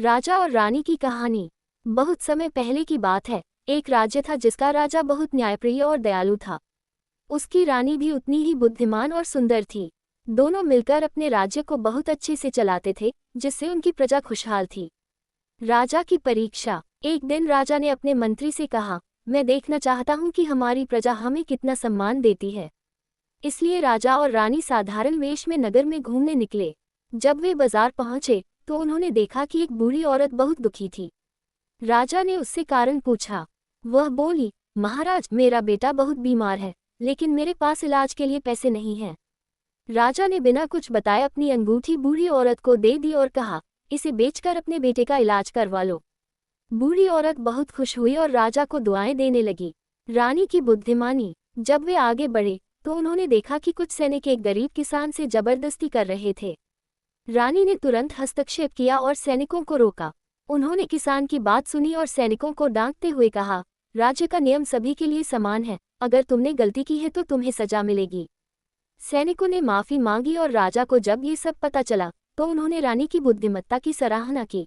राजा और रानी की कहानी। बहुत समय पहले की बात है। एक राज्य था जिसका राजा बहुत न्यायप्रिय और दयालु था। उसकी रानी भी उतनी ही बुद्धिमान और सुंदर थी। दोनों मिलकर अपने राज्य को बहुत अच्छे से चलाते थे, जिससे उनकी प्रजा खुशहाल थी। राजा की परीक्षा। एक दिन राजा ने अपने मंत्री से कहा, मैं देखना चाहता हूँ कि हमारी प्रजा हमें कितना सम्मान देती है। इसलिए राजा और रानी साधारण वेश में नगर में घूमने निकले। जब वे बाजार पहुंचे तो उन्होंने देखा कि एक बूढ़ी औरत बहुत दुखी थी। राजा ने उससे कारण पूछा। वह बोली, महाराज, मेरा बेटा बहुत बीमार है, लेकिन मेरे पास इलाज के लिए पैसे नहीं हैं। राजा ने बिना कुछ बताए अपनी अंगूठी बूढ़ी औरत को दे दी और कहा, इसे बेचकर अपने बेटे का इलाज करवा लो। बूढ़ी औरत बहुत खुश हुई और राजा को दुआएं देने लगी। रानी की बुद्धिमानी। जब वे आगे बढ़े तो उन्होंने देखा कि कुछ सैनिक एक गरीब किसान से जबरदस्ती कर रहे थे। रानी ने तुरंत हस्तक्षेप किया और सैनिकों को रोका। उन्होंने किसान की बात सुनी और सैनिकों को डांटते हुए कहा, राज्य का नियम सभी के लिए समान है, अगर तुमने गलती की है तो तुम्हें सजा मिलेगी। सैनिकों ने माफी मांगी और राजा को जब ये सब पता चला तो उन्होंने रानी की बुद्धिमत्ता की सराहना की।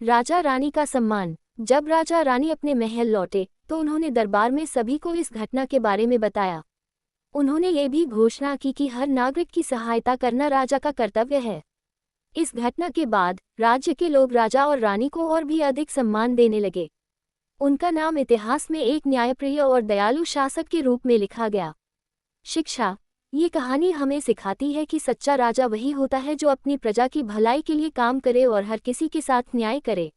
राजा रानी का सम्मान। जब राजा रानी अपने महल लौटे तो उन्होंने दरबार में सभी को इस घटना के बारे में बताया। उन्होंने ये भी घोषणा की कि हर नागरिक की सहायता करना राजा का कर्तव्य है। इस घटना के बाद राज्य के लोग राजा और रानी को और भी अधिक सम्मान देने लगे। उनका नाम इतिहास में एक न्यायप्रिय और दयालु शासक के रूप में लिखा गया। शिक्षा। ये कहानी हमें सिखाती है कि सच्चा राजा वही होता है जो अपनी प्रजा की भलाई के लिए काम करे और हर किसी के साथ न्याय करे।